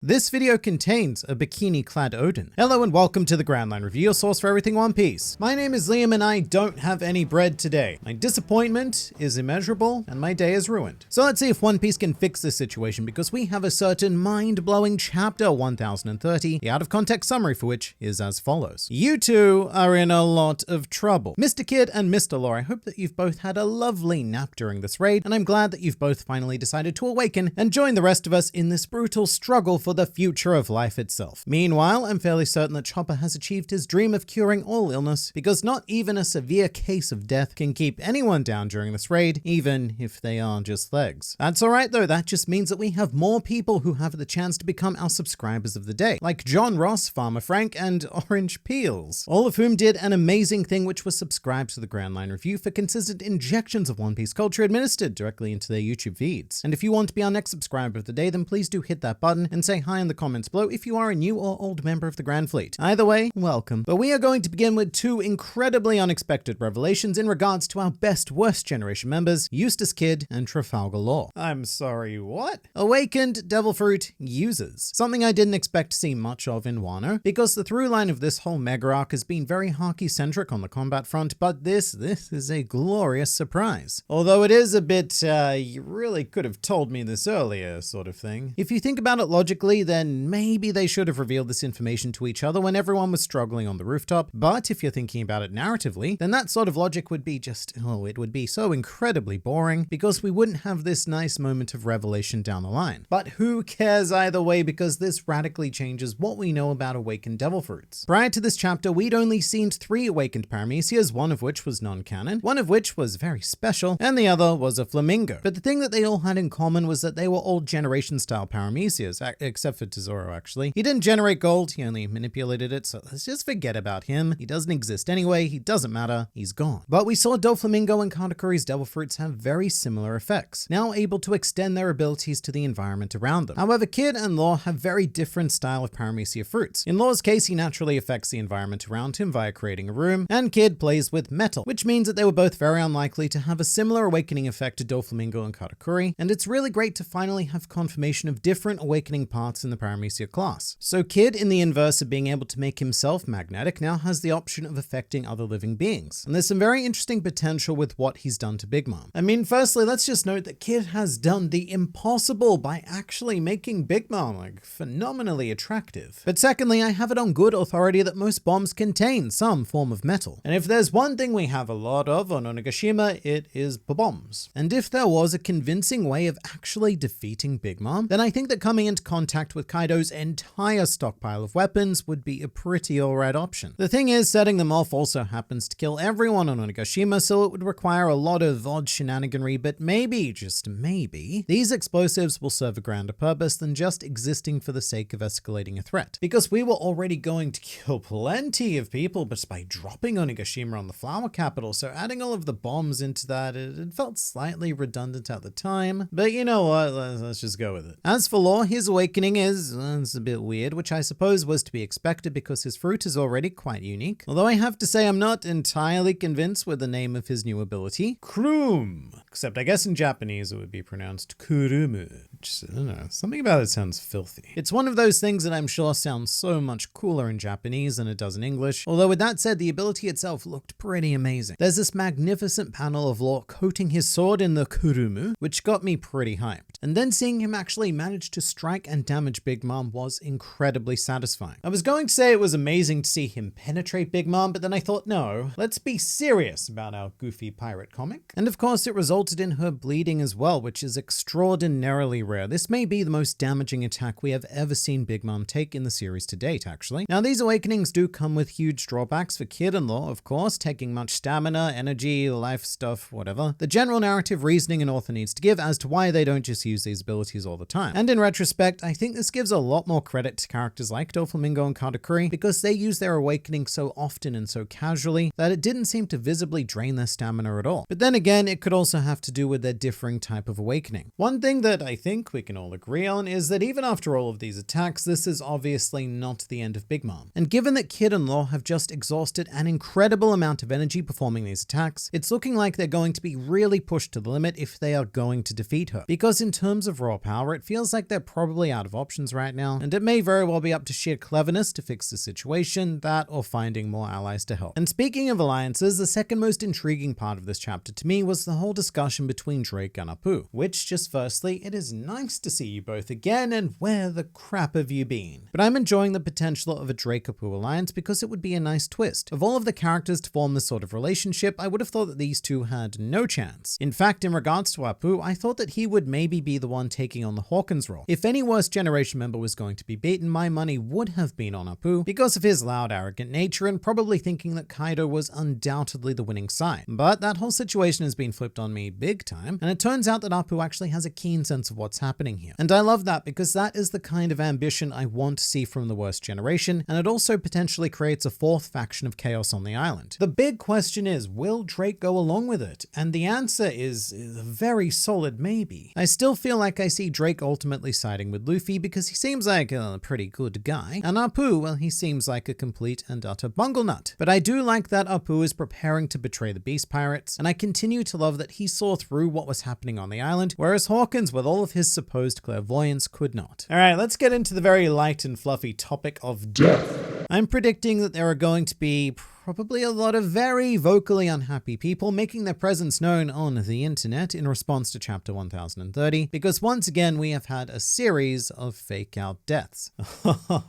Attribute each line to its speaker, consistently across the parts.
Speaker 1: This video contains a bikini-clad Odin. Hello and welcome to the Grand Line Review, your source for everything One Piece. My name is Liam and I don't have any bread today. My disappointment is immeasurable and my day is ruined. So let's see if One Piece can fix this situation, because we have a certain mind-blowing chapter 1030, the out-of-context summary for which is as follows. You two are in a lot of trouble. Mr. Kid and Mr. Law, I hope that you've both had a lovely nap during this raid, and I'm glad that you've both finally decided to awaken and join the rest of us in this brutal struggle for the future of life itself. Meanwhile, I'm fairly certain that Chopper has achieved his dream of curing all illness, because not even a severe case of death can keep anyone down during this raid, even if they are just legs. That's alright though, that just means that we have more people who have the chance to become our subscribers of the day, like John Ross, Farmer Frank, and Orange Peels, all of whom did an amazing thing, which was subscribe to the Grand Line Review for consistent injections of One Piece culture administered directly into their YouTube feeds. And if you want to be our next subscriber of the day, then please do hit that button and say hi in the comments below if you are a new or old member of the Grand Fleet. Either way, welcome. But we are going to begin with two incredibly unexpected revelations in regards to our best worst generation members, Eustace Kid and Trafalgar Law. I'm sorry, what? Awakened Devil Fruit users. Something I didn't expect to see much of in Wano, because the through line of this whole mega arc has been very Haki-centric on the combat front, but this is a glorious surprise. Although it is a bit, you really could have told me this earlier sort of thing. If you think about it logically, then maybe they should have revealed this information to each other when everyone was struggling on the rooftop. But if you're thinking about it narratively, then that sort of logic would be just, it would be so incredibly boring, because we wouldn't have this nice moment of revelation down the line. But who cares either way, because this radically changes what we know about awakened devil fruits. Prior to this chapter, we'd only seen 3 awakened paramecias, one of which was non-canon, one of which was very special, and the other was a flamingo. But the thing that they all had in common was that they were old generation style paramecias, except for Tesoro actually. He didn't generate gold, he only manipulated it, so let's just forget about him. He doesn't exist anyway, he doesn't matter, he's gone. But we saw Doflamingo and Katakuri's devil fruits have very similar effects, now able to extend their abilities to the environment around them. However, Kid and Law have very different style of paramecia fruits. In Law's case, he naturally affects the environment around him via creating a room, and Kid plays with metal, which means that they were both very unlikely to have a similar awakening effect to Doflamingo and Katakuri, and it's really great to finally have confirmation of different awakening paths in the paramecia class. So Kid, in the inverse of being able to make himself magnetic, now has the option of affecting other living beings. And there's some very interesting potential with what he's done to Big Mom. I mean, firstly, let's just note that Kid has done the impossible by actually making Big Mom phenomenally attractive. But secondly, I have it on good authority that most bombs contain some form of metal. And if there's one thing we have a lot of on Onigashima, it is bombs. And if there was a convincing way of actually defeating Big Mom, then I think that coming into contact with Kaido's entire stockpile of weapons would be a pretty alright option. The thing is, setting them off also happens to kill everyone on Onigashima, so it would require a lot of odd shenaniganry, but maybe, just maybe, these explosives will serve a grander purpose than just existing for the sake of escalating a threat. Because we were already going to kill plenty of people just by dropping Onigashima on the flower capital, so adding all of the bombs into that, it felt slightly redundant at the time, but you know what, let's just go with it. As for Law, his awakening is it's a bit weird, which I suppose was to be expected because his fruit is already quite unique. Although I have to say I'm not entirely convinced with the name of his new ability, Kroom. Except I guess in Japanese it would be pronounced Kurumu, which, I don't know, something about it sounds filthy. It's one of those things that I'm sure sounds so much cooler in Japanese than it does in English, although with that said, the ability itself looked pretty amazing. There's this magnificent panel of Law coating his sword in the Kurumu, which got me pretty hyped. And then seeing him actually manage to strike and damage Big Mom was incredibly satisfying. I was going to say it was amazing to see him penetrate Big Mom, but then I thought, no, let's be serious about our goofy pirate comic. And of course, it resulted in her bleeding as well, which is extraordinarily rare. This may be the most damaging attack we have ever seen Big Mom take in the series to date, actually. Now, these awakenings do come with huge drawbacks for Kid and Law, of course, taking much stamina, energy, life stuff, whatever. The general narrative reasoning an author needs to give as to why they don't just use these abilities all the time. And in retrospect, I think this gives a lot more credit to characters like Doflamingo and Katakuri, because they use their awakening so often and so casually that it didn't seem to visibly drain their stamina at all. But then again, it could also have to do with their differing type of awakening. One thing that I think we can all agree on is that even after all of these attacks, this is obviously not the end of Big Mom. And given that Kid and Law have just exhausted an incredible amount of energy performing these attacks, it's looking like they're going to be really pushed to the limit if they are going to defeat her. Because in terms of raw power, it feels like they're probably out of options right now, and it may very well be up to sheer cleverness to fix the situation, that or finding more allies to help. And speaking of alliances, the second most intriguing part of this chapter to me was the whole discussion between Drake and Apu, which just firstly, it is nice to see you both again, and where the crap have you been? But I'm enjoying the potential of a Drake-Apu alliance because it would be a nice twist. Of all of the characters to form this sort of relationship, I would have thought that these two had no chance. In fact, in regards to Apu, I thought that he would maybe be the one taking on the Hawkins role. If any Worst Generation member was going to be beaten, my money would have been on Apu because of his loud, arrogant nature and probably thinking that Kaido was undoubtedly the winning side. But that whole situation has been flipped on me big time, and it turns out that Apu actually has a keen sense of what's happening here. And I love that because that is the kind of ambition I want to see from the Worst Generation, and it also potentially creates a fourth faction of chaos on the island. The big question is, will Drake go along with it? And the answer is a very solid maybe. I still feel like I see Drake ultimately siding with Luffy because he seems like a pretty good guy, and Apu, well, he seems like a complete and utter bunglenut. But I do like that Apu is preparing to betray the Beast Pirates, and I continue to love that he saw through what was happening on the island, whereas Hawkins, with all of his supposed clairvoyance, could not. Alright, let's get into the very light and fluffy topic of death. I'm predicting that there are going to be probably a lot of very vocally unhappy people making their presence known on the internet in response to chapter 1030, because once again we have had a series of fake out deaths.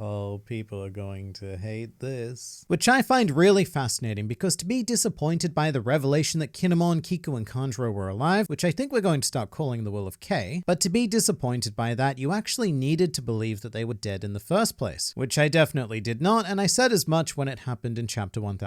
Speaker 1: Oh, people are going to hate this. Which I find really fascinating, because to be disappointed by the revelation that Kinemon, Kiku, and Kanjuro were alive, which I think we're going to start calling the Will of K, but to be disappointed by that, you actually needed to believe that they were dead in the first place, which I definitely did not, and I said as much when it happened in chapter 1015.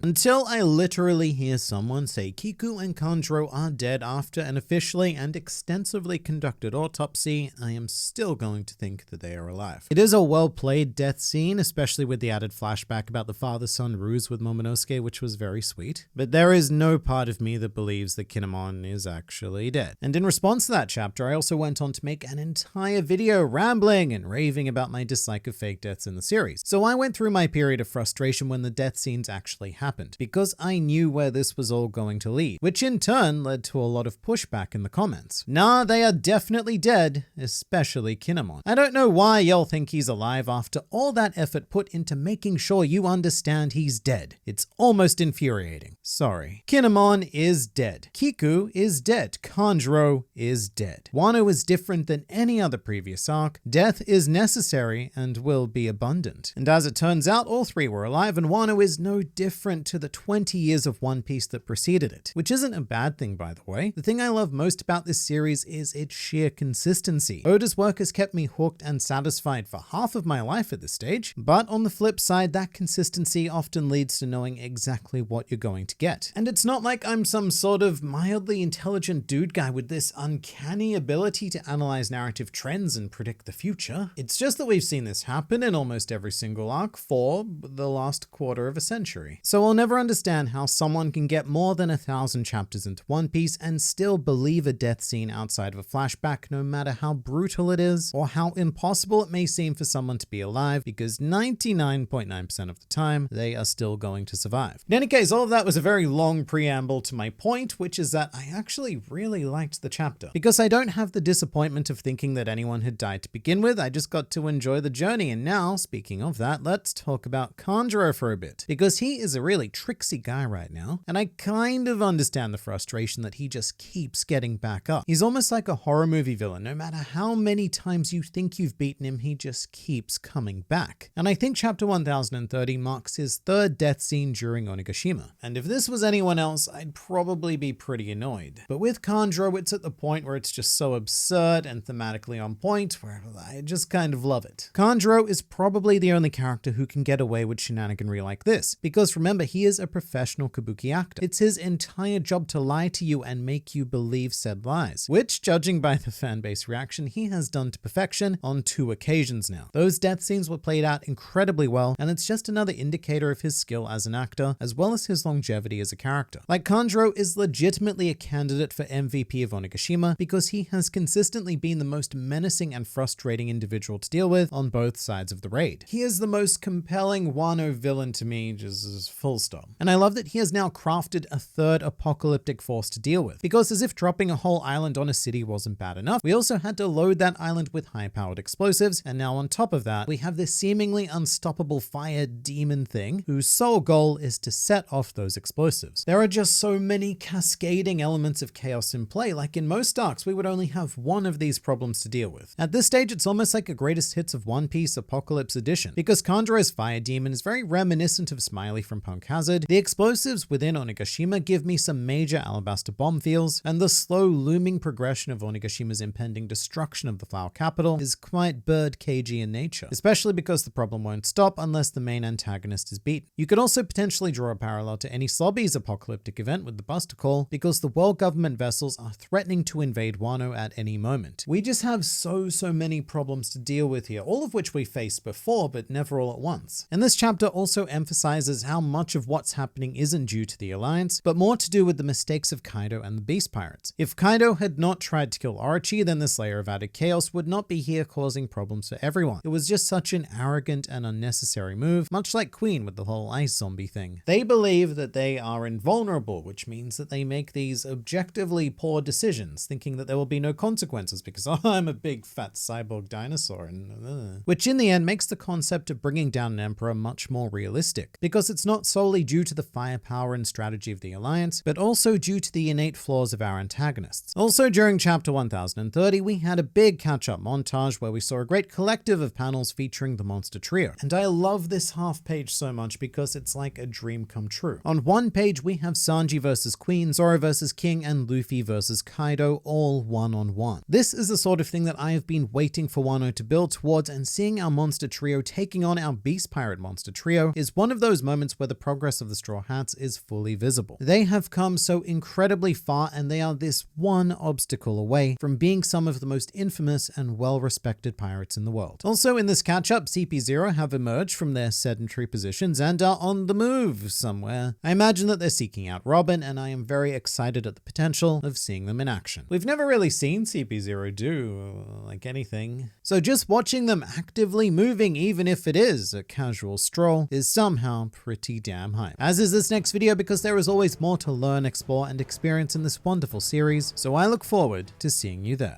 Speaker 1: Until I literally hear someone say Kiku and Kanjuro are dead after an officially and extensively conducted autopsy, I am still going to think that they are alive. It is a well-played death scene, especially with the added flashback about the father-son ruse with Momonosuke, which was very sweet. But there is no part of me that believes that Kinemon is actually dead. And in response to that chapter, I also went on to make an entire video rambling and raving about my dislike of fake deaths in the series. So I went through my period of frustration when the death scenes actually happened, because I knew where this was all going to lead, which in turn led to a lot of pushback in the comments. Nah, they are definitely dead, especially Kinemon. I don't know why y'all think he's alive after all that effort put into making sure you understand he's dead. It's almost infuriating. Sorry. Kinemon is dead. Kiku is dead. Kanjuro is dead. Wano is different than any other previous arc. Death is necessary and will be abundant. And as it turns out, all three were alive, and Wano is no different to the 20 years of One Piece that preceded it, which isn't a bad thing, by the way. The thing I love most about this series is its sheer consistency. Oda's work has kept me hooked and satisfied for half of my life at this stage, but on the flip side, that consistency often leads to knowing exactly what you're going to get. And it's not like I'm some sort of mildly intelligent dude guy with this uncanny ability to analyze narrative trends and predict the future. It's just that we've seen this happen in almost every single arc for the last quarter of a century. So I'll never understand how someone can get more than 1,000 chapters into One Piece and still believe a death scene outside of a flashback, no matter how brutal it is or how impossible it may seem for someone to be alive, because 99.9% of the time they are still going to survive. In any case, all of that was a very long preamble to my point, which is that I actually really liked the chapter, because I don't have the disappointment of thinking that anyone had died to begin with. I just got to enjoy the journey. And now, speaking of that, let's talk about Kanjuro for a bit, because he is a really tricksy guy right now, and I kind of understand the frustration that he just keeps getting back up. He's almost like a horror movie villain. No matter how many times you think you've beaten him, he just keeps coming back. And I think chapter 1030 marks his third death scene during Onigashima. And if this was anyone else, I'd probably be pretty annoyed. But with Kanjuro, it's at the point where it's just so absurd and thematically on point, where I just kind of love it. Kanjuro is probably the only character who can get away with shenaniganry like this, because remember, he is a professional kabuki actor. It's his entire job to lie to you and make you believe said lies, which, judging by the fanbase reaction, he has done to perfection on 2 occasions now. Those death scenes were played out incredibly well, and it's just another indicator of his skill as an actor, as well as his longevity as a character. Like, Kanjuro is legitimately a candidate for MVP of Onigashima because he has consistently been the most menacing and frustrating individual to deal with on both sides of the raid. He is the most compelling Wano villain to me ages, full stop. And I love that he has now crafted a third apocalyptic force to deal with, because as if dropping a whole island on a city wasn't bad enough, we also had to load that island with high-powered explosives, and now on top of that, we have this seemingly unstoppable fire demon thing, whose sole goal is to set off those explosives. There are just so many cascading elements of chaos in play. Like in most arcs, we would only have one of these problems to deal with. At this stage, it's almost like a greatest hits of One Piece Apocalypse Edition, because Kanjuro's fire demon is very reminiscent of Smiley from Punk Hazard. The explosives within Onigashima give me some major Alabaster Bomb feels, and the slow looming progression of Onigashima's impending destruction of the Flower Capital is quite bird cagey in nature, especially because the problem won't stop unless the main antagonist is beaten. You could also potentially draw a parallel to any Slobby's apocalyptic event with the Buster Call, because the world government vessels are threatening to invade Wano at any moment. We just have so many problems to deal with here, all of which we faced before, but never all at once. And this chapter also emphasizes how much of what's happening isn't due to the Alliance, but more to do with the mistakes of Kaido and the Beast Pirates. If Kaido had not tried to kill Orochi, then this layer of added chaos would not be here causing problems for everyone. It was just such an arrogant and unnecessary move, much like Queen with the whole ice zombie thing. They believe that they are invulnerable, which means that they make these objectively poor decisions, thinking that there will be no consequences because, oh, I'm a big fat cyborg dinosaur, and which in the end makes the concept of bringing down an emperor much more realistic, because it's not solely due to the firepower and strategy of the Alliance, but also due to the innate flaws of our antagonists. Also, during chapter 1030, we had a big catch-up montage where we saw a great collective of panels featuring the monster trio. And I love this half page so much because it's like a dream come true. On one page, we have Sanji versus Queen, Zoro versus King, and Luffy versus Kaido, all one-on-one. This is the sort of thing that I have been waiting for Wano to build towards, and seeing our monster trio taking on our Beast Pirate monster trio is one of those moments where the progress of the Straw Hats is fully visible. They have come so incredibly far, and they are this one obstacle away from being some of the most infamous and well-respected pirates in the world. Also in this catch-up, CP0 have emerged from their sedentary positions and are on the move somewhere. I imagine that they're seeking out Robin, and I am very excited at the potential of seeing them in action. We've never really seen CP0 do like anything, so just watching them actively moving, even if it is a casual stroll, is somehow pretty damn hype. As is this next video, because there is always more to learn, explore, and experience in this wonderful series, so I look forward to seeing you there.